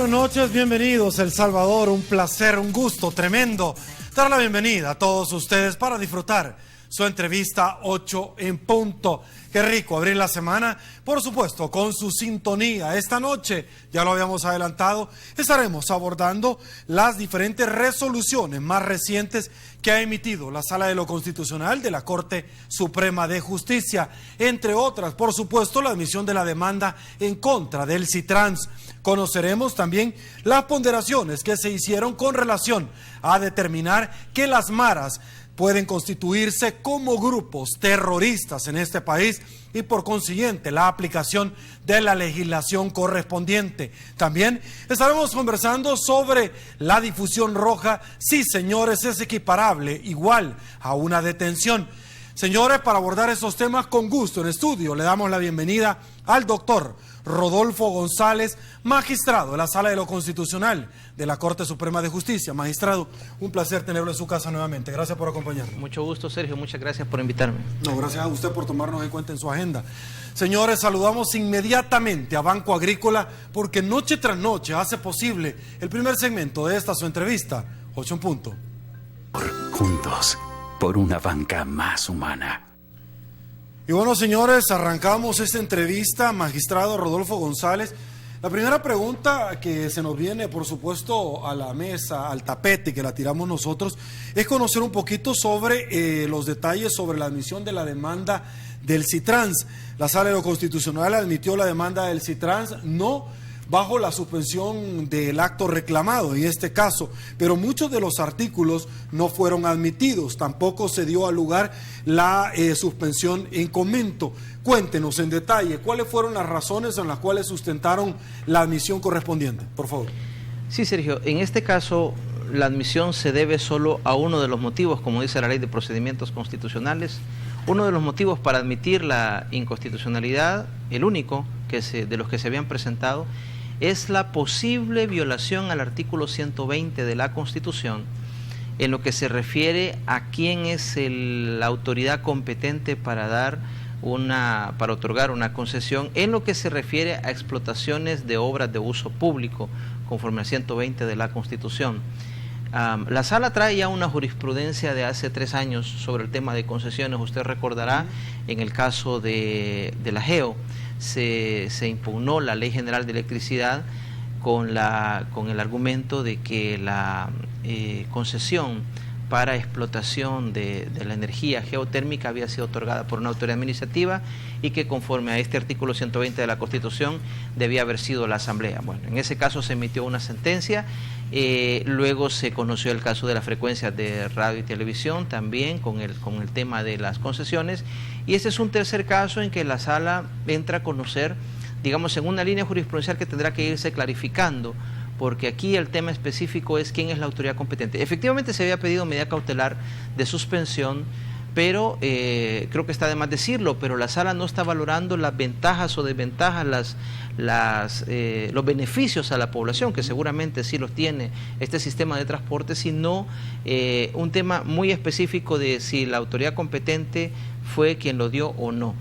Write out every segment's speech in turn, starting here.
buenas noches, bienvenidos a El Salvador, un placer, un gusto tremendo dar la bienvenida a todos ustedes para disfrutar su entrevista 8 en punto. Qué rico abrir la semana, por supuesto, con su sintonía. Esta noche, ya lo habíamos adelantado, estaremos abordando las diferentes resoluciones más recientes que ha emitido la Sala de lo Constitucional de la Corte Suprema de Justicia, entre otras, por supuesto, la admisión de la demanda en contra del CITRANS. Conoceremos también las ponderaciones que se hicieron con relación a determinar que las maras pueden constituirse como grupos terroristas en este país y por consiguiente la aplicación de la legislación correspondiente. También estaremos conversando sobre la difusión roja, si señores es equiparable igual a una detención. Señores, para abordar esos temas con gusto en estudio le damos la bienvenida al doctor Rodolfo González, magistrado de la Sala de lo Constitucional de la Corte Suprema de Justicia. Magistrado, un placer tenerlo en su casa nuevamente. Gracias por acompañarnos. Mucho gusto, Sergio. Muchas gracias por invitarme. No, gracias a usted por tomarnos en cuenta en su agenda. Señores, saludamos inmediatamente a Banco Agrícola porque noche tras noche hace posible el primer segmento de esta su entrevista, 8 en punto. Juntos, por una banca más humana. Y bueno, señores, arrancamos esta entrevista, magistrado Rodolfo González. La primera pregunta que se nos viene, por supuesto, a la mesa, al tapete, que la tiramos nosotros, es conocer un poquito sobre los detalles sobre la admisión de la demanda del CITRANS. La Sala de lo Constitucional admitió la demanda del CITRANS, no bajo la suspensión del acto reclamado en este caso, pero muchos de los artículos no fueron admitidos, tampoco se dio a lugar la suspensión en comento. Cuéntenos en detalle cuáles fueron las razones en las cuales sustentaron la admisión correspondiente, por favor. Sí, Sergio, en este caso la admisión se debe solo a uno de los motivos, como dice la Ley de Procedimientos Constitucionales. Uno de los motivos para admitir la inconstitucionalidad, el único de los que se habían presentado, es la posible violación al artículo 120 de la Constitución en lo que se refiere a quién es la autoridad competente para otorgar una concesión, en lo que se refiere a explotaciones de obras de uso público, conforme al 120 de la Constitución. La Sala trae ya una jurisprudencia de hace 3 años sobre el tema de concesiones. Usted recordará, en el caso de la GEO, se impugnó la Ley General de Electricidad con el argumento de que la concesión para explotación de la energía geotérmica había sido otorgada por una autoridad administrativa y que conforme a este artículo 120 de la Constitución debía haber sido la Asamblea. Bueno, en ese caso se emitió una sentencia, luego se conoció el caso de las frecuencias de radio y televisión también con el tema de las concesiones, y este es un tercer caso en que la Sala entra a conocer, digamos, en una línea jurisprudencial que tendrá que irse clarificando, porque aquí el tema específico es quién es la autoridad competente. Efectivamente se había pedido medida cautelar de suspensión, pero creo que está de más decirlo, pero la Sala no está valorando las ventajas o desventajas, los beneficios a la población, que seguramente sí los tiene este sistema de transporte, sino un tema muy específico de si la autoridad competente fue quien lo dio o no.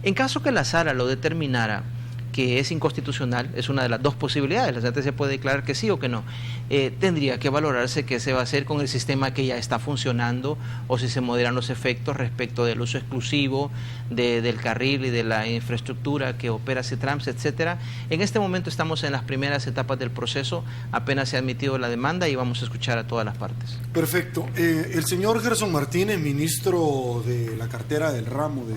En caso que la Sala lo determinara que es inconstitucional, es una de las dos posibilidades, la sentencia puede declarar que sí o que no, tendría que valorarse qué se va a hacer con el sistema que ya está funcionando, o si se moderan los efectos respecto del uso exclusivo del carril y de la infraestructura que opera CITRANS, etcétera. En este momento estamos en las primeras etapas del proceso, apenas se ha admitido la demanda y vamos a escuchar a todas las partes. Perfecto. El señor Gerson Martínez, ministro de la cartera del ramo de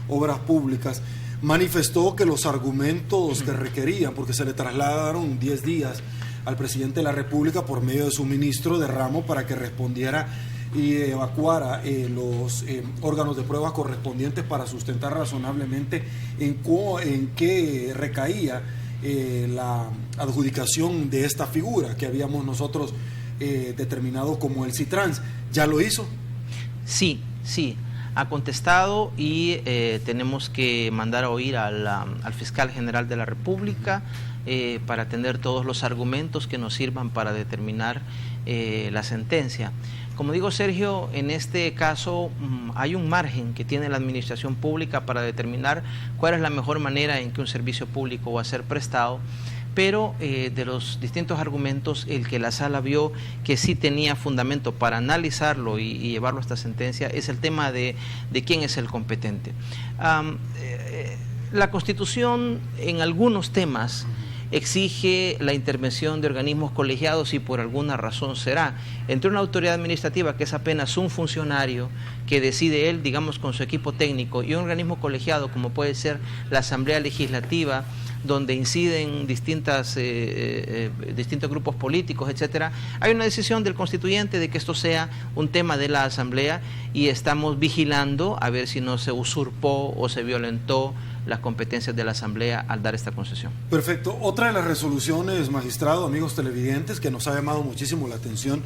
Obras Públicas, manifestó que los argumentos que requerían, porque se le trasladaron 10 días al presidente de la República por medio de su ministro de ramo para que respondiera y evacuara los órganos de prueba correspondientes para sustentar razonablemente en qué recaía la adjudicación de esta figura que habíamos nosotros determinado como el CITRANS. ¿Ya lo hizo? Sí. Ha contestado y tenemos que mandar a oír al fiscal general de la República para tener todos los argumentos que nos sirvan para determinar la sentencia. Como digo, Sergio, en este caso hay un margen que tiene la administración pública para determinar cuál es la mejor manera en que un servicio público va a ser prestado, pero de los distintos argumentos, el que la sala vio que sí tenía fundamento para analizarlo y llevarlo a esta sentencia es el tema de quién es el competente. La Constitución en algunos temas exige la intervención de organismos colegiados y por alguna razón será. Entre una autoridad administrativa que es apenas un funcionario que decide él, digamos, con su equipo técnico, y un organismo colegiado como puede ser la Asamblea Legislativa, donde inciden distintos grupos políticos, etcétera, hay una decisión del constituyente de que esto sea un tema de la Asamblea y estamos vigilando a ver si no se usurpó o se violentó las competencias de la Asamblea al dar esta concesión. Perfecto. Otra de las resoluciones, magistrado, amigos televidentes, que nos ha llamado muchísimo la atención,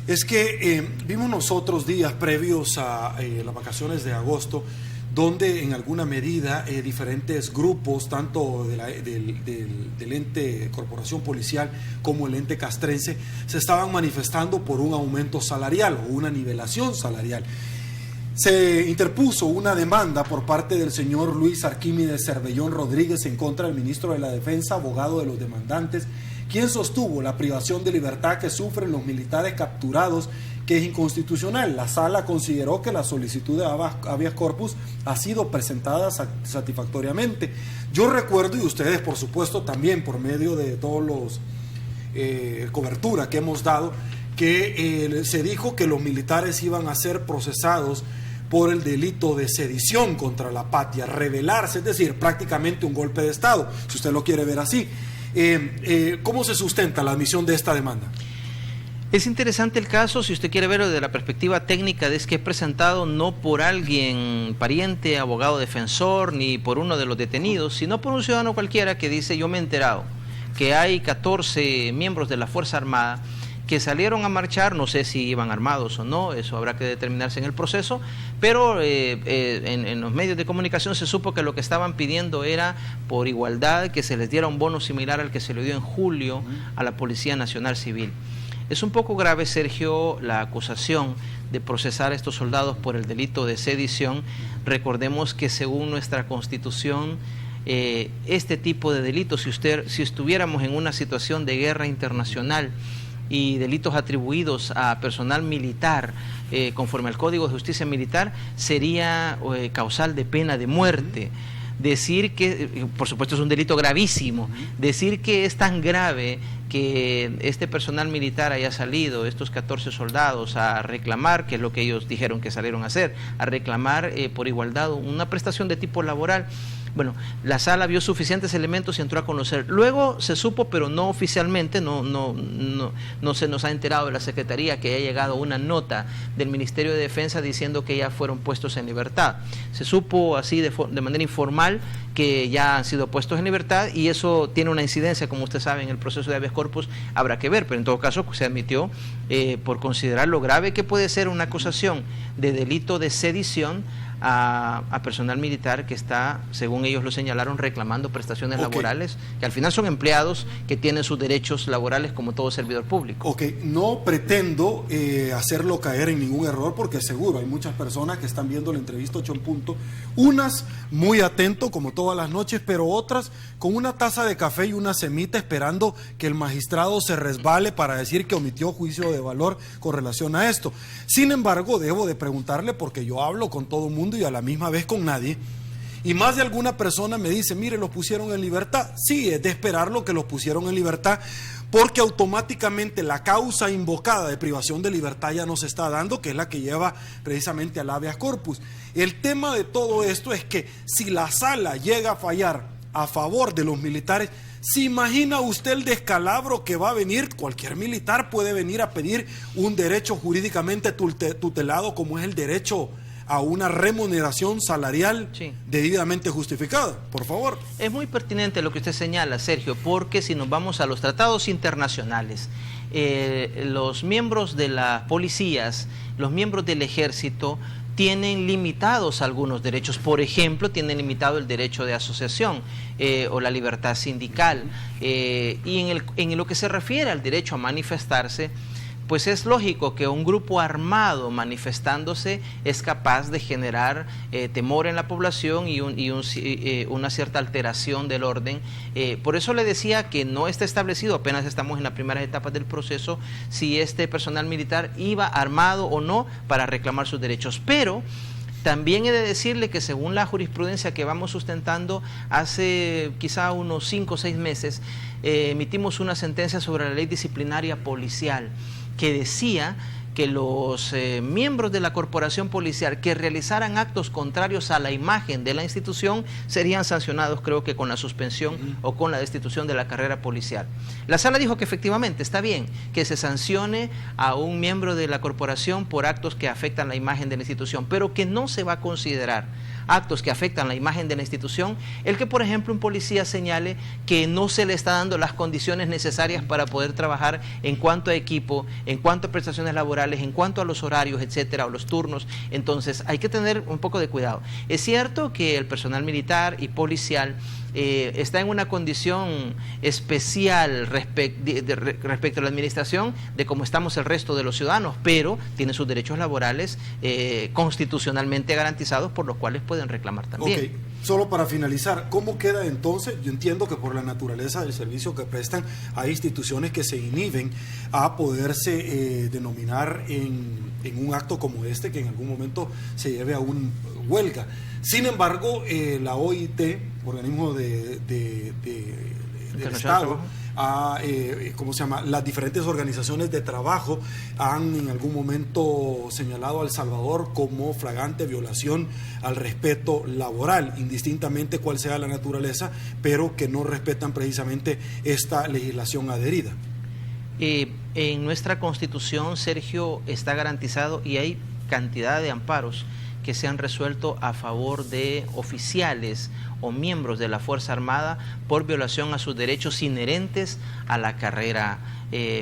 es que vimos nosotros días previos a las vacaciones de agosto, donde en alguna medida diferentes grupos, tanto del ente corporación policial como el ente castrense, se estaban manifestando por un aumento salarial o una nivelación salarial. Se interpuso una demanda por parte del señor Luis Arquímedes Cervellón Rodríguez en contra del ministro de la Defensa, abogado de los demandantes, quien sostuvo la privación de libertad que sufren los militares capturados, que es inconstitucional. La sala consideró que la solicitud de habeas corpus ha sido presentada satisfactoriamente. Yo recuerdo, y ustedes por supuesto también por medio de todos los cobertura que hemos dado, que se dijo que los militares iban a ser procesados por el delito de sedición contra la patria, rebelarse, es decir, prácticamente un golpe de Estado, si usted lo quiere ver así. ¿Cómo se sustenta la admisión de esta demanda? Es interesante el caso, si usted quiere verlo desde la perspectiva técnica, es que es presentado no por alguien, pariente, abogado defensor, ni por uno de los detenidos, sino por un ciudadano cualquiera que dice: yo me he enterado que hay 14 miembros de la Fuerza Armada que salieron a marchar, no sé si iban armados o no, eso habrá que determinarse en el proceso, pero en los medios de comunicación se supo que lo que estaban pidiendo era, por igualdad, que se les diera un bono similar al que se le dio en julio a la Policía Nacional Civil. Es un poco grave, Sergio, la acusación de procesar a estos soldados por el delito de sedición. Recordemos que según nuestra Constitución, este tipo de delitos, si estuviéramos en una situación de guerra internacional y delitos atribuidos a personal militar, conforme al Código de Justicia Militar, sería causal de pena de muerte. Decir que, por supuesto, es un delito gravísimo, decir que es tan grave que este personal militar haya salido, estos 14 soldados, a reclamar, que es lo que ellos dijeron que salieron a hacer, a reclamar por igualdad una prestación de tipo laboral. Bueno, la sala vio suficientes elementos y entró a conocer. Luego se supo, pero no oficialmente, no se nos ha enterado de la Secretaría que haya llegado una nota del Ministerio de Defensa diciendo que ya fueron puestos en libertad. Se supo así de manera informal que ya han sido puestos en libertad, y eso tiene una incidencia, como usted sabe, en el proceso de habeas corpus. Habrá que ver, pero en todo caso se admitió por considerar lo grave que puede ser una acusación de delito de sedición a personal militar que está, según ellos lo señalaron, reclamando prestaciones laborales, que al final son empleados que tienen sus derechos laborales como todo servidor público. No pretendo hacerlo caer en ningún error, porque seguro hay muchas personas que están viendo la entrevista 8 en punto, unas muy atentos como todas las noches, pero otras con una taza de café y una semita esperando que el magistrado se resbale para decir que omitió juicio de valor con relación a esto. Sin embargo, debo de preguntarle, porque yo hablo con todo el mundo y a la misma vez con nadie, y más de alguna persona me dice: mire, los pusieron en libertad. Sí, es de esperarlo que los pusieron en libertad, porque automáticamente la causa invocada de privación de libertad ya no se está dando, que es la que lleva precisamente al habeas corpus. El tema de todo esto es que si la sala llega a fallar a favor de los militares, ¿se imagina usted el descalabro que va a venir? Cualquier militar puede venir a pedir un derecho jurídicamente tutelado, como es el derecho a una remuneración salarial debidamente justificada. Por favor. Es muy pertinente lo que usted señala, Sergio, porque si nos vamos a los tratados internacionales, los miembros de las policías, los miembros del ejército, tienen limitados algunos derechos. Por ejemplo, tienen limitado el derecho de asociación o la libertad sindical. Y en lo que se refiere al derecho a manifestarse, pues es lógico que un grupo armado manifestándose es capaz de generar temor en la población y una cierta alteración del orden. Por eso le decía que no está establecido, apenas estamos en las primeras etapas del proceso, si este personal militar iba armado o no para reclamar sus derechos. Pero también he de decirle que según la jurisprudencia que vamos sustentando, hace quizá unos 5 o 6 meses, emitimos una sentencia sobre la ley disciplinaria policial que decía que los miembros de la corporación policial que realizaran actos contrarios a la imagen de la institución serían sancionados, creo que con la suspensión o con la destitución de la carrera policial. La sala dijo que efectivamente está bien que se sancione a un miembro de la corporación por actos que afectan la imagen de la institución, pero que no se va a considerar actos que afectan la imagen de la institución el que, por ejemplo, un policía señale que no se le está dando las condiciones necesarias para poder trabajar en cuanto a equipo, en cuanto a prestaciones laborales, en cuanto a los horarios, etcétera, o los turnos. Entonces hay que tener un poco de cuidado. Es cierto que el personal militar y policial está en una condición especial respecto a la administración de cómo estamos el resto de los ciudadanos, pero tiene sus derechos laborales constitucionalmente garantizados, por los cuales pueden reclamar también. Ok, solo para finalizar, ¿cómo queda entonces? Yo entiendo que por la naturaleza del servicio que prestan hay instituciones que se inhiben a poderse denominar en un acto como este, que en algún momento se lleve a una huelga. Sin embargo, la OIT, organismo del Estado, ¿cómo se llama? Las diferentes organizaciones de trabajo han en algún momento señalado a El Salvador como flagrante violación al respeto laboral, indistintamente cuál sea la naturaleza, pero que no respetan precisamente esta legislación adherida. En nuestra Constitución, Sergio, está garantizado y hay cantidad de amparos que se han resuelto a favor de oficiales o miembros de la Fuerza Armada por violación a sus derechos inherentes a la carrera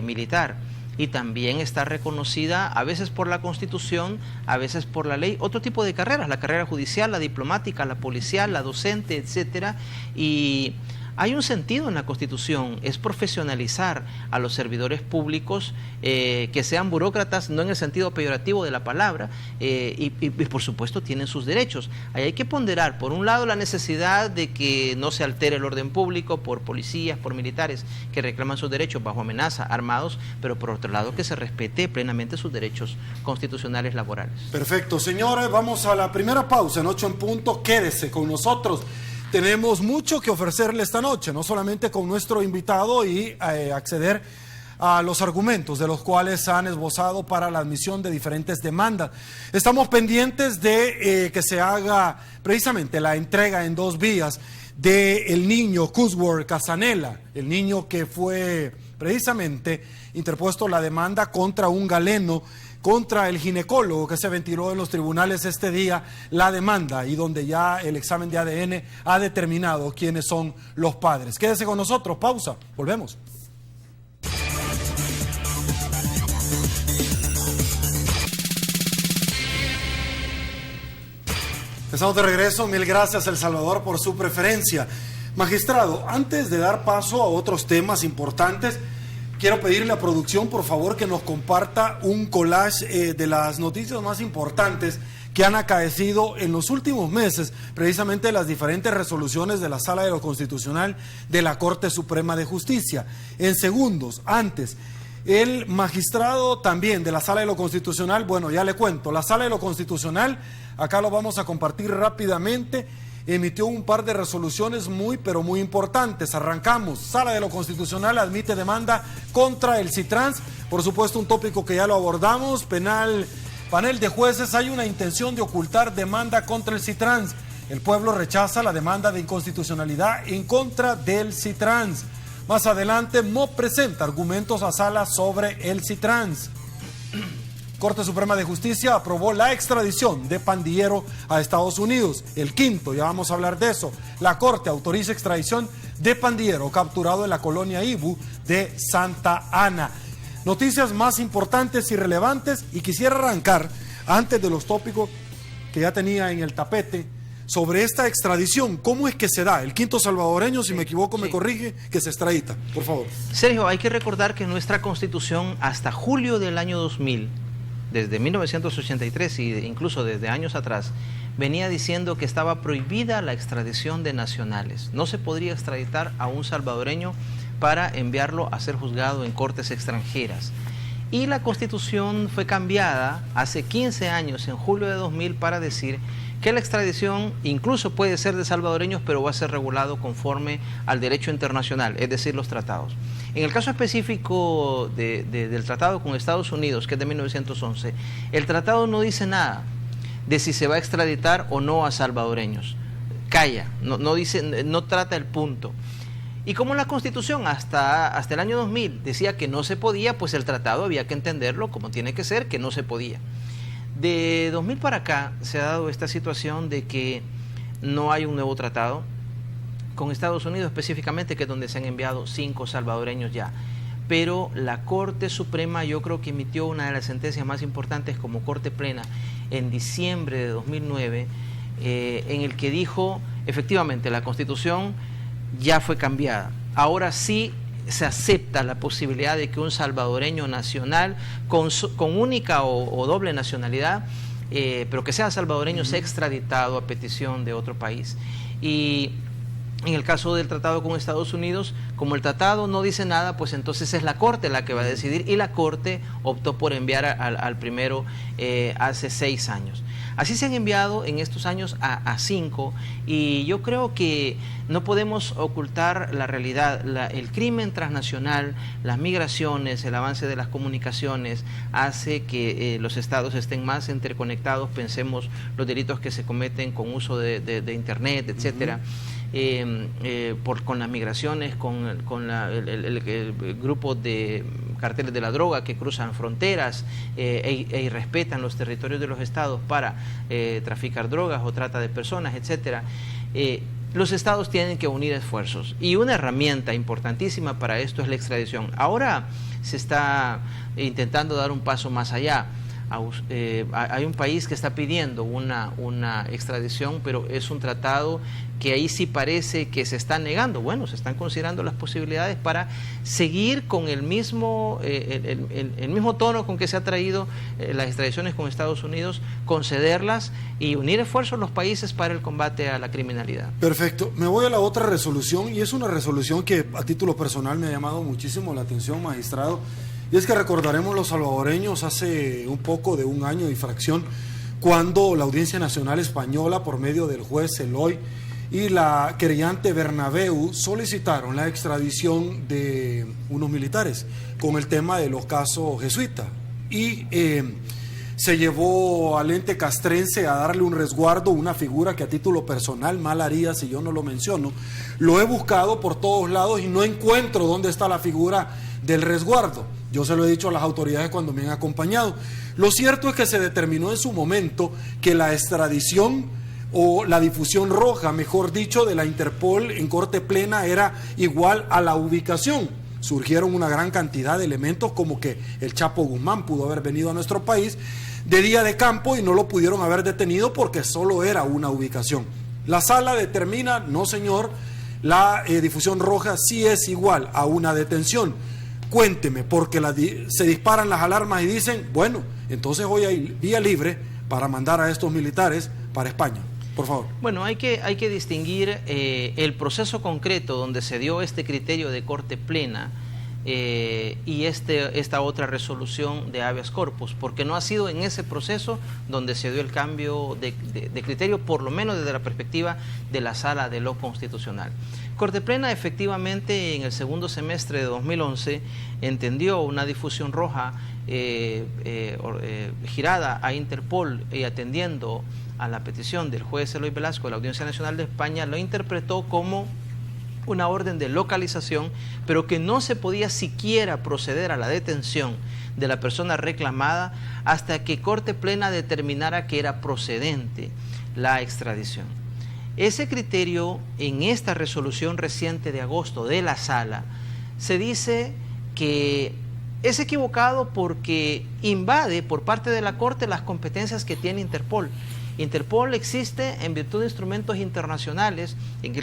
militar. Y también está reconocida a veces por la Constitución, a veces por la ley, otro tipo de carreras, la carrera judicial, la diplomática, la policial, la docente, etcétera. Y hay un sentido en la Constitución, es profesionalizar a los servidores públicos, que sean burócratas, no en el sentido peyorativo de la palabra, y por supuesto tienen sus derechos. Ahí hay que ponderar, por un lado, la necesidad de que no se altere el orden público por policías, por militares que reclaman sus derechos bajo amenaza, armados, pero por otro lado que se respete plenamente sus derechos constitucionales laborales. Perfecto, señores, vamos a la primera pausa en 8 en punto, quédese con nosotros. Tenemos mucho que ofrecerle esta noche, no solamente con nuestro invitado y acceder a los argumentos de los cuales han esbozado para la admisión de diferentes demandas. Estamos pendientes de que se haga precisamente la entrega en 2 vías del niño Cusworth Casanela, el niño que fue precisamente interpuesto la demanda contra un galeno, contra el ginecólogo que se ventiló en los tribunales este día la demanda y donde ya el examen de ADN ha determinado quiénes son los padres. Quédese con nosotros, pausa, volvemos. Estamos de regreso, mil gracias El Salvador por su preferencia. Magistrado, antes de dar paso a otros temas importantes, quiero pedirle a producción, por favor, que nos comparta un collage de las noticias más importantes que han acaecido en los últimos meses, precisamente las diferentes resoluciones de la Sala de lo Constitucional de la Corte Suprema de Justicia. En segundos, antes, el magistrado también de la Sala de lo Constitucional, bueno, ya le cuento, la Sala de lo Constitucional, acá lo vamos a compartir rápidamente, emitió un par de resoluciones muy, pero muy importantes. Arrancamos. Sala de lo Constitucional admite demanda contra el Citrans. Por supuesto, un tópico que ya lo abordamos. Panel de jueces, hay una intención de ocultar demanda contra el Citrans. El pueblo rechaza la demanda de inconstitucionalidad en contra del Citrans. Más adelante, MOP presenta argumentos a sala sobre el Citrans. Corte Suprema de Justicia aprobó la extradición de Pandillero a Estados Unidos. El quinto, ya vamos a hablar de eso. La Corte autoriza extradición de Pandillero capturado en la colonia Ibu de Santa Ana. Noticias más importantes y relevantes, y quisiera arrancar, antes de los tópicos que ya tenía en el tapete, sobre esta extradición. ¿Cómo es que se da? El quinto salvadoreño, si me equivoco, me corrige, que se extradita, por favor. Sergio, hay que recordar que nuestra Constitución hasta julio del año 2000, desde 1983 e incluso desde años atrás, venía diciendo que estaba prohibida la extradición de nacionales. No se podría extraditar a un salvadoreño para enviarlo a ser juzgado en cortes extranjeras. Y la Constitución fue cambiada hace 15 años, en julio de 2000, para decir que la extradición incluso puede ser de salvadoreños, pero va a ser regulado conforme al derecho internacional, es decir, los tratados. En el caso específico del tratado con Estados Unidos, que es de 1911, el tratado no dice nada de si se va a extraditar o no a salvadoreños. Calla, no trata el punto. Y como la Constitución hasta el año 2000 decía que no se podía, pues el tratado había que entenderlo como tiene que ser, que no se podía. De 2000 para acá se ha dado esta situación de que no hay un nuevo tratado con Estados Unidos específicamente, que es donde se han enviado 5 salvadoreños ya. Pero la Corte Suprema, yo creo que emitió una de las sentencias más importantes como Corte Plena en diciembre de 2009, en el que dijo, efectivamente, la Constitución ya fue cambiada. Ahora sí se acepta la posibilidad de que un salvadoreño nacional con única o doble nacionalidad, pero que sea salvadoreño, sea extraditado a petición de otro país. Y en el caso del tratado con Estados Unidos, como el tratado no dice nada, pues entonces es la Corte la que va a decidir, y la Corte optó por enviar al primero hace 6 años. Así se han enviado en estos años a 5, y yo creo que no podemos ocultar la realidad. El crimen transnacional, las migraciones, el avance de las comunicaciones hace que los estados estén más interconectados. Pensemos los delitos que se cometen con uso de internet, etcétera. Con las migraciones, con el grupo de carteles de la droga que cruzan fronteras e irrespetan los territorios de los estados para traficar drogas o trata de personas, etcétera. Los estados tienen que unir esfuerzos, y una herramienta importantísima para esto es la extradición. Ahora se está intentando dar un paso más allá. Hay un país que está pidiendo una extradición, pero es un tratado que ahí sí parece que se está negando. Bueno, se están considerando las posibilidades para seguir con el mismo tono con que se ha traído las extradiciones con Estados Unidos, concederlas y unir esfuerzos los países para el combate a la criminalidad. Perfecto. Me voy a la otra resolución, y es una resolución que a título personal me ha llamado muchísimo la atención, magistrado. Y es que recordaremos los salvadoreños hace un poco de un año y fracción, cuando la Audiencia Nacional Española, por medio del juez Eloy y la querellante Bernabeu, solicitaron la extradición de unos militares con el tema de los casos jesuitas. Y se llevó al ente castrense a darle un resguardo, una figura que a título personal mal haría si yo no lo menciono. Lo he buscado por todos lados y no encuentro dónde está la figura del resguardo. Yo se lo he dicho a las autoridades cuando me han acompañado. Lo cierto es que se determinó en su momento que la extradición o la difusión roja, mejor dicho, de la Interpol en Corte Plena era igual a la ubicación. Surgieron una gran cantidad de elementos, como que el Chapo Guzmán pudo haber venido a nuestro país de día de campo y no lo pudieron haber detenido porque solo era una ubicación. La sala determina, no señor, la difusión roja sí es igual a una detención. Cuénteme, porque se disparan las alarmas y dicen, bueno, entonces hoy hay vía libre para mandar a estos militares para España. Por favor. Bueno, hay que distinguir el proceso concreto donde se dio este criterio de Corte Plena y esta otra resolución de habeas corpus, porque no ha sido en ese proceso donde se dio el cambio de criterio, por lo menos desde la perspectiva de la Sala de lo Constitucional. Corte Plena efectivamente en el segundo semestre de 2011 entendió una difusión roja girada a Interpol y atendiendo a la petición del juez Eloy Velasco de la Audiencia Nacional de España, lo interpretó como una orden de localización, pero que no se podía siquiera proceder a la detención de la persona reclamada hasta que Corte Plena determinara que era procedente la extradición. Ese criterio, en esta resolución reciente de agosto de la Sala, se dice que es equivocado porque invade por parte de la Corte las competencias que tiene Interpol. Interpol existe en virtud de instrumentos internacionales en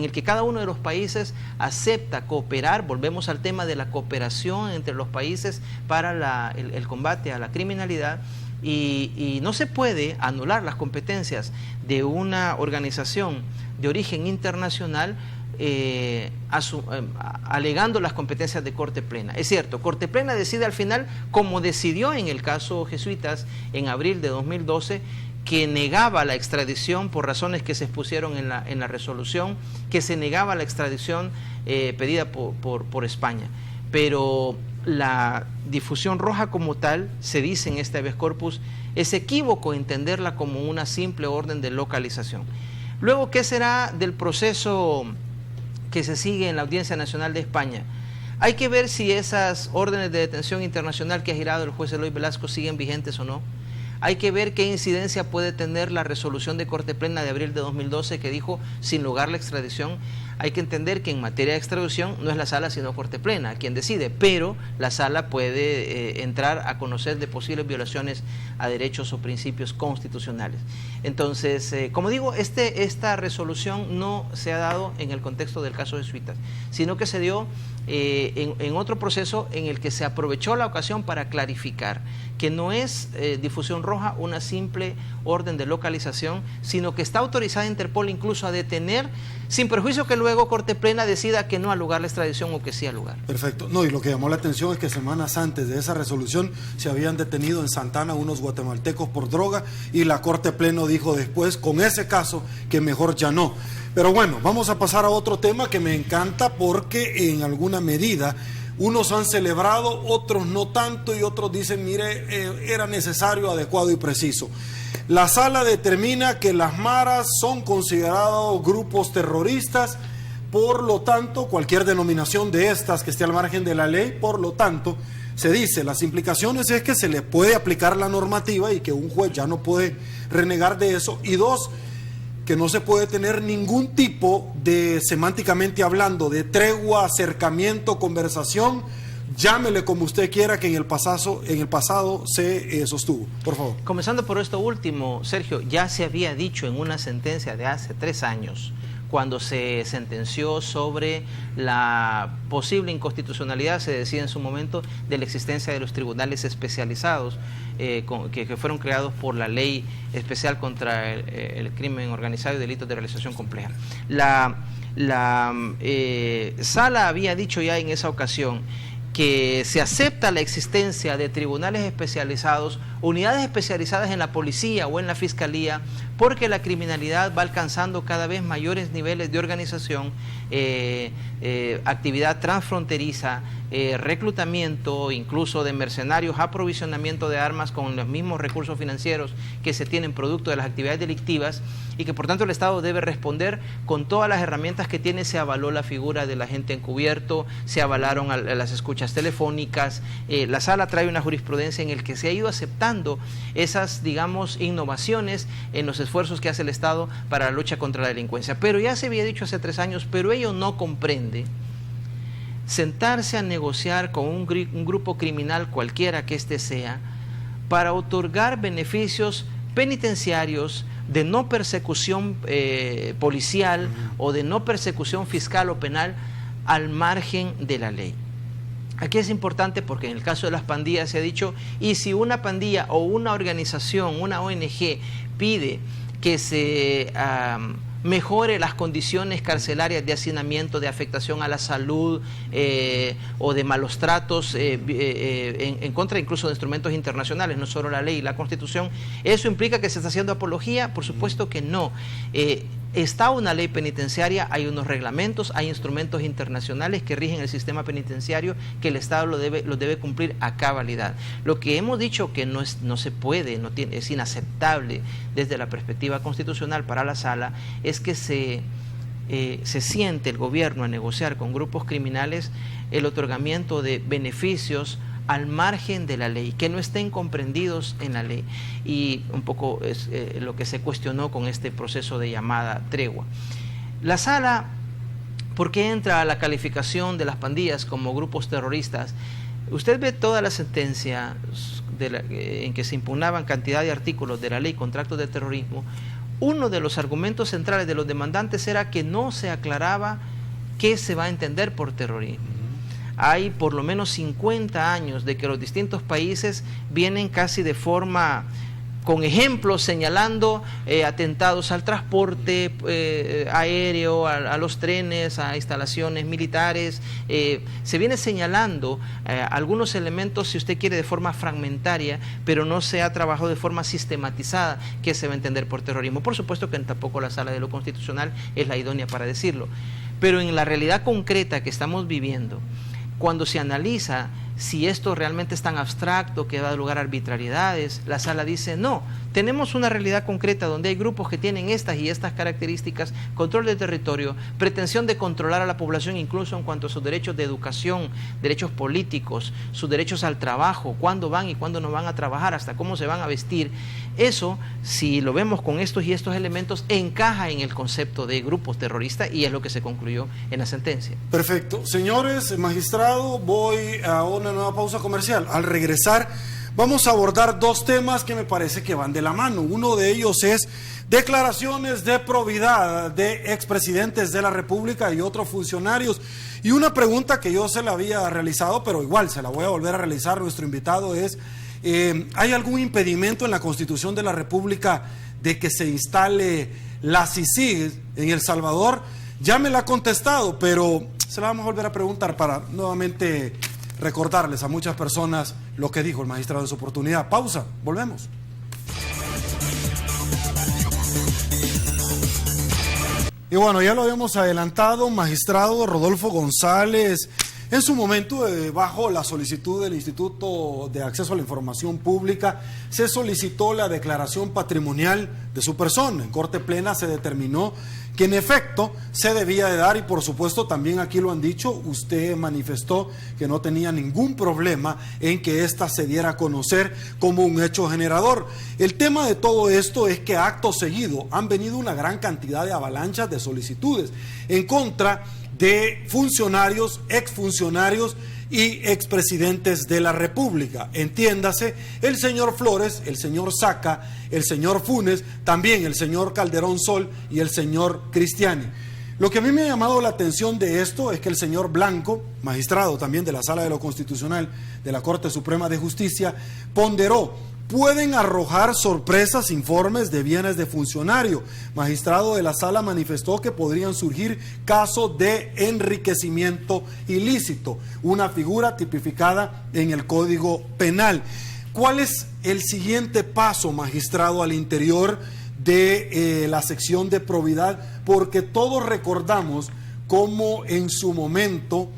el que cada uno de los países acepta cooperar. Volvemos al tema de la cooperación entre los países para el combate a la criminalidad. Y no se puede anular las competencias de una organización de origen internacional alegando las competencias de Corte Plena. Es cierto, Corte Plena decide al final, como decidió en el caso Jesuitas en abril de 2012, que negaba la extradición por razones que se expusieron en la resolución, que se negaba la extradición pedida por España. Pero la difusión roja como tal, se dice en este habeas corpus, es equívoco entenderla como una simple orden de localización. Luego, ¿qué será del proceso que se sigue en la Audiencia Nacional de España? Hay que ver si esas órdenes de detención internacional que ha girado el juez Eloy Velasco siguen vigentes o no. Hay que ver qué incidencia puede tener la resolución de Corte Plena de abril de 2012 que dijo sin lugar la extradición. Hay que entender que en materia de extradición no es la Sala sino Corte Plena quien decide, pero la Sala puede entrar a conocer de posibles violaciones a derechos o principios constitucionales. Entonces, como digo, esta resolución no se ha dado en el contexto del caso Jesuitas, sino que se dio en otro proceso en el que se aprovechó la ocasión para clarificar que no es difusión roja una simple orden de localización, sino que está autorizada Interpol incluso a detener, sin perjuicio que luego Corte Plena decida que no al lugar la extradición o que sí al lugar. Perfecto. No, y lo que llamó la atención es que semanas antes de esa resolución se habían detenido en Santana unos guatemaltecos por droga y la Corte Pleno dijo después, con ese caso, que mejor ya no. Pero bueno, vamos a pasar a otro tema que me encanta porque en alguna medida unos han celebrado, otros no tanto y otros dicen, mire, era necesario, adecuado y preciso. La Sala determina que las maras son considerados grupos terroristas, por lo tanto, cualquier denominación de estas que esté al margen de la ley, por lo tanto, se dice, las implicaciones es que se le puede aplicar la normativa y que un juez ya no puede renegar de eso, y dos, que no se puede tener ningún tipo de, semánticamente hablando, de tregua, acercamiento, conversación, llámele como usted quiera, que en el pasado se sostuvo. Por favor. Comenzando por esto último, Sergio, ya se había dicho en una sentencia de hace 3 años, cuando se sentenció sobre la posible inconstitucionalidad, se decía en su momento, de la existencia de los tribunales especializados que fueron creados por la Ley Especial contra el Crimen Organizado y Delitos de Realización Compleja. La Sala había dicho ya en esa ocasión que se acepta la existencia de tribunales especializados, unidades especializadas en la policía o en la fiscalía, porque la criminalidad va alcanzando cada vez mayores niveles de organización, actividad transfronteriza, reclutamiento incluso de mercenarios, aprovisionamiento de armas con los mismos recursos financieros que se tienen producto de las actividades delictivas, y que por tanto el Estado debe responder con todas las herramientas que tiene. Se avaló la figura del agente encubierto, se avalaron las escuchas telefónicas. La Sala trae una jurisprudencia en el que se ha ido aceptando esas, digamos, innovaciones en los esfuerzos que hace el Estado para la lucha contra la delincuencia. Pero ya se había dicho hace 3 años, pero ello no comprende sentarse a negociar con un grupo criminal cualquiera que éste sea para otorgar beneficios penitenciarios de no persecución policial o de no persecución fiscal o penal al margen de la ley. Aquí es importante porque en el caso de las pandillas se ha dicho, y si una pandilla o una organización, una ONG, pide que se mejore las condiciones carcelarias de hacinamiento, de afectación a la salud o de malos tratos en contra incluso de instrumentos internacionales, no solo la ley y la Constitución, ¿eso implica que se está haciendo apología? Por supuesto que no. Está una ley penitenciaria, hay unos reglamentos, hay instrumentos internacionales que rigen el sistema penitenciario que el Estado lo debe cumplir a cabalidad. Lo que hemos dicho que no se puede, es inaceptable desde la perspectiva constitucional para la Sala, es que se siente el gobierno a negociar con grupos criminales el otorgamiento de beneficios al margen de la ley, que no estén comprendidos en la ley, y un poco es lo que se cuestionó con este proceso de llamada tregua. La Sala, ¿por qué entra a la calificación de las pandillas como grupos terroristas? Usted ve toda la sentencia en que se impugnaban cantidad de artículos de la ley contra actos de terrorismo, uno de los argumentos centrales de los demandantes era que no se aclaraba qué se va a entender por terrorismo. Hay por lo menos 50 años de que los distintos países vienen casi de forma, con ejemplos señalando atentados al transporte aéreo, a los trenes, a instalaciones militares. Se viene señalando algunos elementos, si usted quiere, de forma fragmentaria, pero no se ha trabajado de forma sistematizada qué se va a entender por terrorismo. Por supuesto que tampoco la Sala de lo Constitucional es la idónea para decirlo, pero en la realidad concreta que estamos viviendo, cuando se analiza si esto realmente es tan abstracto que da lugar a arbitrariedades, la sala dice no, tenemos una realidad concreta donde hay grupos que tienen estas y estas características: control de territorio, pretensión de controlar a la población incluso en cuanto a sus derechos de educación, derechos políticos, sus derechos al trabajo, cuándo van y cuándo no van a trabajar, hasta cómo se van a vestir. Eso, si lo vemos con estos y estos elementos, encaja en el concepto de grupos terroristas y es lo que se concluyó en la sentencia. Perfecto. Señores, magistrado, voy a una nueva pausa comercial. Al regresar vamos a abordar dos temas que me parece que van de la mano. Uno de ellos es declaraciones de probidad de expresidentes de la República y otros funcionarios. Y una pregunta que yo se la había realizado, pero igual se la voy a volver a realizar. Nuestro invitado es, ¿hay algún impedimento en la Constitución de la República de que se instale la CICIG en El Salvador? Ya me la ha contestado, pero se la vamos a volver a preguntar para nuevamente recordarles a muchas personas lo que dijo el magistrado en su oportunidad. Pausa, volvemos. Y bueno, ya lo habíamos adelantado, magistrado Rodolfo González, en su momento, bajo la solicitud del Instituto de Acceso a la Información Pública, se solicitó la declaración patrimonial de su persona. En Corte Plena se determinó que en efecto se debía de dar, y por supuesto también aquí lo han dicho, usted manifestó que no tenía ningún problema en que ésta se diera a conocer como un hecho generador. El tema de todo esto es que acto seguido han venido una gran cantidad de avalanchas de solicitudes en contra de funcionarios, exfuncionarios y expresidentes de la República. Entiéndase, el señor Flores, el señor Saca, el señor Funes, también el señor Calderón Sol y el señor Cristiani. Lo que a mí me ha llamado la atención de esto es que el señor Blanco, magistrado también de la Sala de lo Constitucional de la Corte Suprema de Justicia, ponderó: pueden arrojar sorpresas informes de bienes de funcionario. Magistrado de la Sala manifestó que podrían surgir casos de enriquecimiento ilícito, una figura tipificada en el Código Penal. ¿Cuál es el siguiente paso, magistrado, al interior de la sección de probidad? Porque todos recordamos cómo en su momento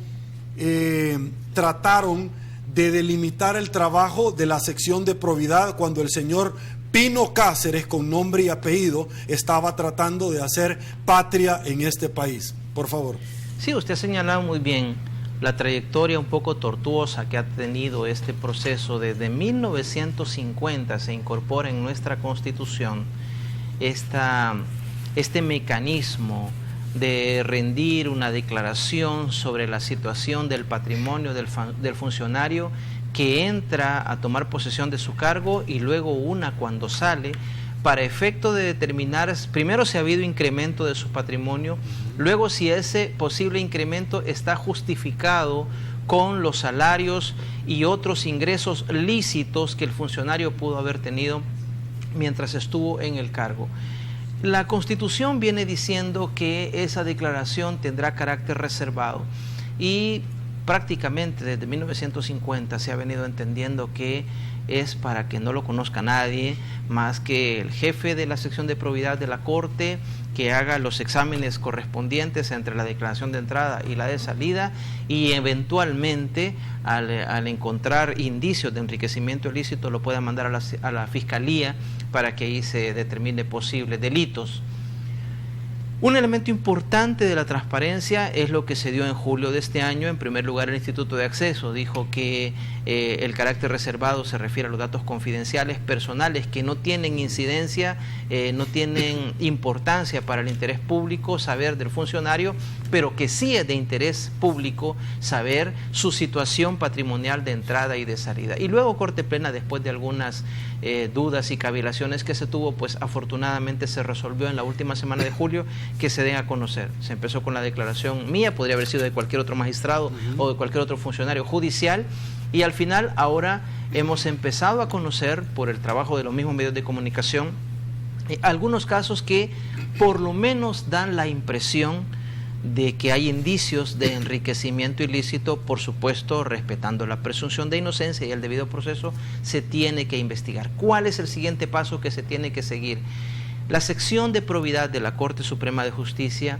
trataron de delimitar el trabajo de la sección de probidad cuando el señor Pino Cáceres, con nombre y apellido, estaba tratando de hacer patria en este país. Por favor. Sí, usted ha señalado muy bien la trayectoria un poco tortuosa que ha tenido este proceso. Desde 1950 se incorpora en nuestra Constitución este mecanismo de rendir una declaración sobre la situación del patrimonio del funcionario que entra a tomar posesión de su cargo, y luego una cuando sale, para efecto de determinar primero si ha habido incremento de su patrimonio, luego si ese posible incremento está justificado con los salarios y otros ingresos lícitos que el funcionario pudo haber tenido mientras estuvo en el cargo. La Constitución viene diciendo que esa declaración tendrá carácter reservado, y prácticamente desde 1950 se ha venido entendiendo que es para que no lo conozca nadie más que el jefe de la sección de probidad de la Corte, que haga los exámenes correspondientes entre la declaración de entrada y la de salida, y eventualmente al encontrar indicios de enriquecimiento ilícito lo pueda mandar a la Fiscalía para que ahí se determine posibles delitos. Un elemento importante de la transparencia es lo que se dio en julio de este año. En primer lugar, el Instituto de Acceso dijo que el carácter reservado se refiere a los datos confidenciales personales que no tienen incidencia, no tienen importancia para el interés público saber del funcionario, pero que sí es de interés público saber su situación patrimonial de entrada y de salida. Y luego Corte Plena, después de algunas dudas y cavilaciones que se tuvo, pues afortunadamente se resolvió en la última semana de julio que se den a conocer. Se empezó con la declaración mía, podría haber sido de cualquier otro magistrado o de cualquier otro funcionario judicial, y al final ahora hemos empezado a conocer, por el trabajo de los mismos medios de comunicación, algunos casos que por lo menos dan la impresión de que hay indicios de enriquecimiento ilícito. Por supuesto, respetando la presunción de inocencia y el debido proceso, se tiene que investigar. ¿Cuál es el siguiente paso que se tiene que seguir? La sección de probidad de la Corte Suprema de Justicia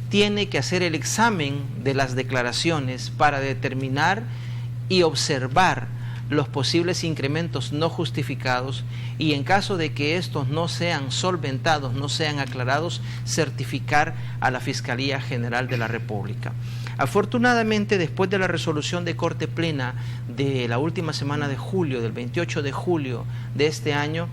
tiene que hacer el examen de las declaraciones para determinar y observar los posibles incrementos no justificados, y en caso de que estos no sean solventados, no sean aclarados, certificar a la Fiscalía General de la República. Afortunadamente, después de la resolución de Corte Plena de la última semana de julio, del 28 de julio de este año,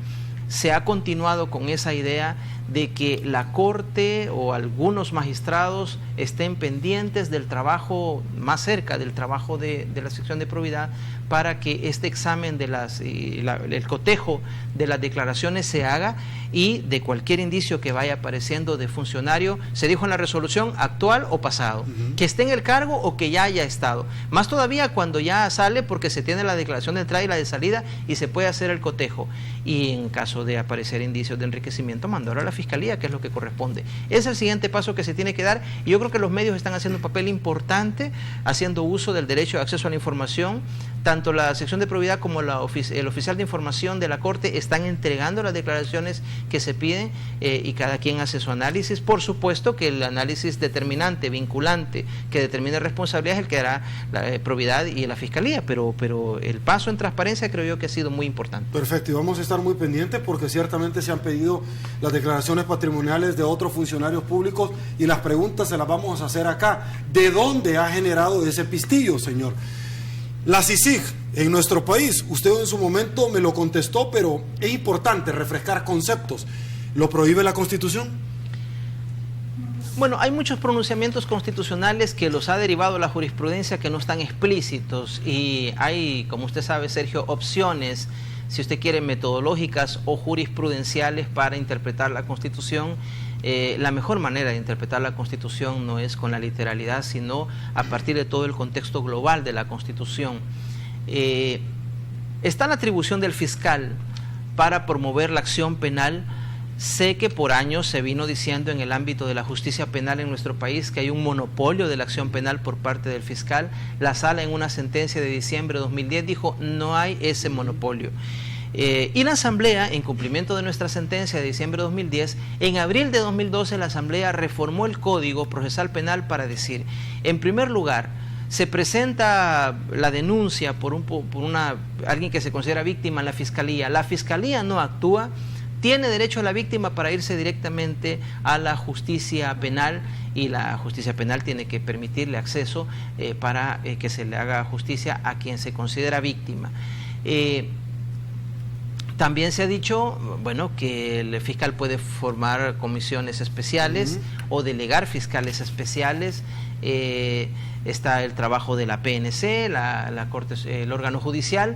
se ha continuado con esa idea de que la Corte o algunos magistrados estén pendientes del trabajo, más cerca del trabajo de la sección de probidad, para que este examen de el cotejo de las declaraciones se haga, y de cualquier indicio que vaya apareciendo de funcionario, se dijo en la resolución, actual o pasado, que esté en el cargo o que ya haya estado. Más todavía cuando ya sale, porque se tiene la declaración de entrada y la de salida y se puede hacer el cotejo. Y en caso de aparecer indicios de enriquecimiento, mandarlo a la Fiscalía, que es lo que corresponde. Es el siguiente paso que se tiene que dar, y yo creo que los medios están haciendo un papel importante, haciendo uso del derecho de acceso a la información. Tanto la sección de probidad como el oficial de información de la Corte están entregando las declaraciones que se piden, y cada quien hace su análisis. Por supuesto que el análisis determinante, vinculante, que determine responsabilidad es el que hará la probidad y la Fiscalía, pero el paso en transparencia creo yo que ha sido muy importante. Perfecto, y vamos a estar muy pendientes porque ciertamente se han pedido las declaraciones patrimoniales de otros funcionarios públicos, y las preguntas se las vamos a hacer acá. ¿De dónde ha generado ese pistillo, señor? La CICIG en nuestro país, usted en su momento me lo contestó, pero es importante refrescar conceptos. ¿Lo prohíbe la Constitución? Bueno, hay muchos pronunciamientos constitucionales que los ha derivado la jurisprudencia que no están explícitos, y hay, como usted sabe, Sergio, opciones, si usted quiere, metodológicas o jurisprudenciales para interpretar la Constitución. La mejor manera de interpretar la Constitución no es con la literalidad, sino a partir de todo el contexto global de la Constitución. Está la atribución del fiscal para promover la acción penal. Sé que por años se vino diciendo en el ámbito de la justicia penal en nuestro país que hay un monopolio de la acción penal por parte del fiscal. La Sala, en una sentencia de diciembre de 2010, dijo no hay ese monopolio. Y la Asamblea, en cumplimiento de nuestra sentencia de diciembre de 2010, en abril de 2012 la Asamblea reformó el Código Procesal Penal para decir, en primer lugar, se presenta la denuncia por alguien que se considera víctima en la Fiscalía no actúa, tiene derecho a la víctima para irse directamente a la justicia penal, y la justicia penal tiene que permitirle acceso para que se le haga justicia a quien se considera víctima. También se ha dicho, bueno, que el fiscal puede formar comisiones especiales o delegar fiscales especiales. Está el trabajo de la PNC, la Corte, el órgano judicial.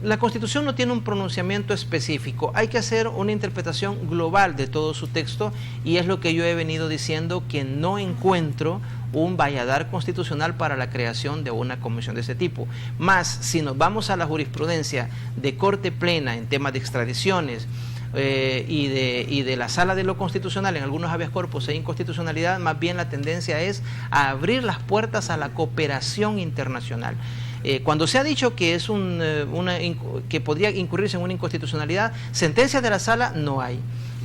La Constitución no tiene un pronunciamiento específico, hay que hacer una interpretación global de todo su texto, y es lo que yo he venido diciendo, que no encuentro un valladar constitucional para la creación de una comisión de ese tipo. Más, si nos vamos a la jurisprudencia de Corte Plena en temas de extradiciones y de la Sala de lo Constitucional en algunos habeas corpus e inconstitucionalidad, más bien la tendencia es a abrir las puertas a la cooperación internacional. Cuando se ha dicho que es que podría incurrirse en una inconstitucionalidad, sentencias de la Sala no hay.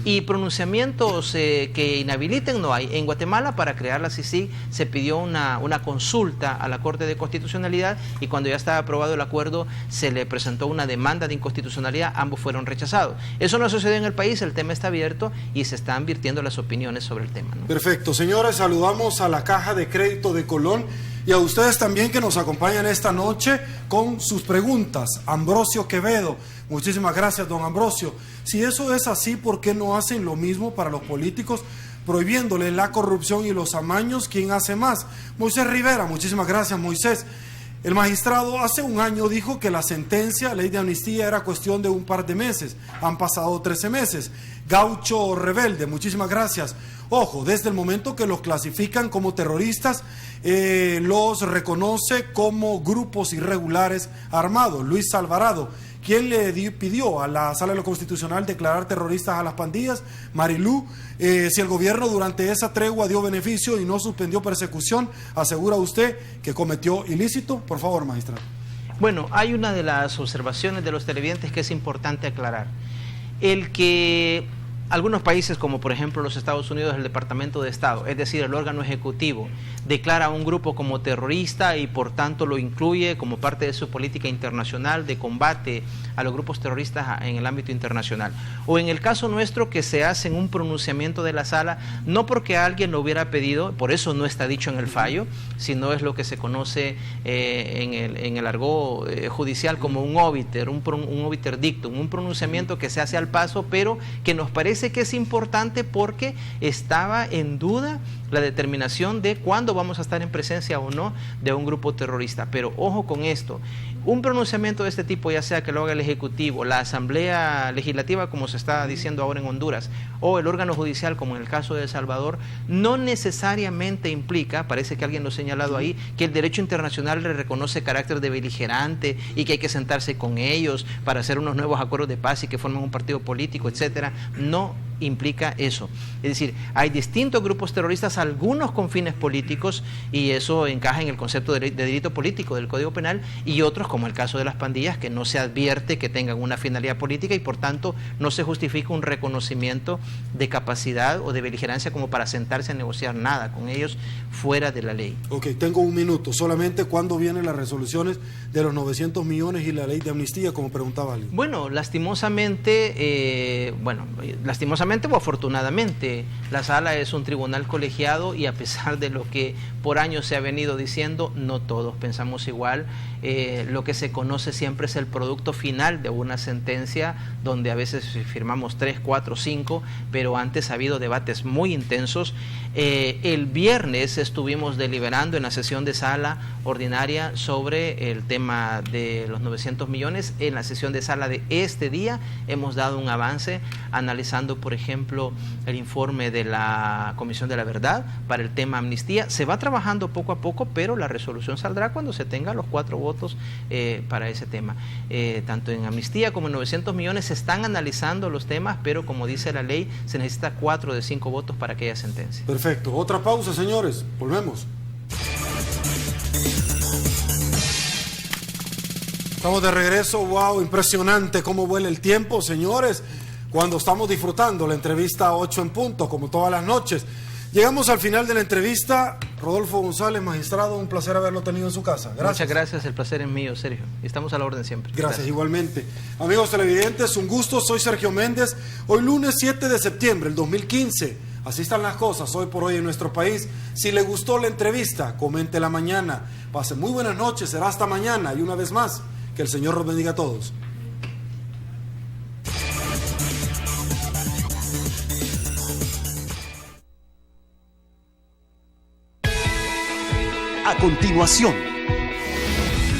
Y pronunciamientos que inhabiliten no hay. En Guatemala, para crear la CICIG, se pidió una consulta a la Corte de Constitucionalidad, y cuando ya estaba aprobado el acuerdo se le presentó una demanda de inconstitucionalidad, ambos fueron rechazados. Eso no sucedió en el país, el tema está abierto y se están virtiendo las opiniones sobre el tema, ¿no? Perfecto, señores, saludamos a la Caja de Crédito de Colón y a ustedes también que nos acompañan esta noche con sus preguntas. Ambrosio Quevedo, muchísimas gracias, don Ambrosio. Si eso es así, ¿por qué no hacen lo mismo para los políticos, prohibiéndole la corrupción y los amaños? ¿Quién hace más? Moisés Rivera, muchísimas gracias, Moisés. El magistrado hace un año dijo que la sentencia, ley de amnistía, era cuestión de un par de meses. Han pasado 13 meses. Gaucho Rebelde, muchísimas gracias. Ojo, desde el momento que los clasifican como terroristas, los reconoce como grupos irregulares armados. Luis Alvarado, ¿quién le pidió a la Sala de lo Constitucional declarar terroristas a las pandillas? Marilú, si el gobierno durante esa tregua dio beneficio y no suspendió persecución, ¿asegura usted que cometió ilícito? Por favor, magistrado. Bueno, hay una de las observaciones de los televidentes que es importante aclarar. El que algunos países, como por ejemplo los Estados Unidos, el Departamento de Estado, es decir, el órgano ejecutivo, declara a un grupo como terrorista y por tanto lo incluye como parte de su política internacional de combate a los grupos terroristas en el ámbito internacional. O en el caso nuestro, que se hace en un pronunciamiento de la sala, no porque alguien lo hubiera pedido, por eso no está dicho en el fallo, sino es lo que se conoce en el argot judicial como un obiter, un obiter dictum, un pronunciamiento que se hace al paso, pero que nos parece que es importante porque estaba en duda la determinación de cuándo vamos a estar en presencia o no de un grupo terrorista. Pero ojo con esto, un pronunciamiento de este tipo, ya sea que lo haga el Ejecutivo, la Asamblea Legislativa, como se está diciendo ahora en Honduras, o el órgano judicial, como en el caso de El Salvador, no necesariamente implica, parece que alguien lo ha señalado ahí, que el derecho internacional le reconoce carácter de beligerante y que hay que sentarse con ellos para hacer unos nuevos acuerdos de paz y que formen un partido político, etcétera. No implica eso. Es decir, hay distintos grupos terroristas, algunos con fines políticos, y eso encaja en el concepto de delito político del Código Penal, y otros, como el caso de las pandillas, que no se advierte que tengan una finalidad política y por tanto no se justifica un reconocimiento de capacidad o de beligerancia como para sentarse a negociar nada con ellos fuera de la ley. Ok, tengo un minuto. Solamente, ¿cuándo vienen las resoluciones de los 900 millones y la ley de amnistía, como preguntaba alguien? Bueno, lastimosamente o afortunadamente, la sala es un tribunal colegiado y a pesar de lo que por años se ha venido diciendo, no todos pensamos igual. Lo que se conoce siempre es el producto final de una sentencia, donde a veces firmamos 3, 4, 5, pero antes ha habido debates muy intensos. El viernes estuvimos deliberando en la sesión de sala ordinaria sobre el tema de los 900 millones. En la sesión de sala de este día hemos dado un avance analizando, por ejemplo, el informe de la Comisión de la Verdad para el tema amnistía. Se va trabajando poco a poco, pero la resolución saldrá cuando se tenga los 4 votos para ese tema. Tanto en amnistía como en 900 millones se están analizando los temas, pero como dice la ley, se necesita 4 de 5 votos para que haya sentencia. Perfecto. Otra pausa, señores. Volvemos. Estamos de regreso. Wow, impresionante cómo vuela el tiempo, señores, cuando estamos disfrutando la entrevista 8 en punto, como todas las noches. Llegamos al final de la entrevista. Rodolfo González, magistrado, un placer haberlo tenido en su casa. Gracias. Muchas gracias, el placer es mío, Sergio. Estamos a la orden siempre. Gracias, igualmente. Amigos televidentes, un gusto, soy Sergio Méndez. Hoy lunes 7 de septiembre del 2015. Así están las cosas hoy por hoy en nuestro país. Si le gustó la entrevista, coméntela mañana. Pase muy buenas noches, será hasta mañana. Y una vez más, que el Señor los bendiga a todos. A continuación,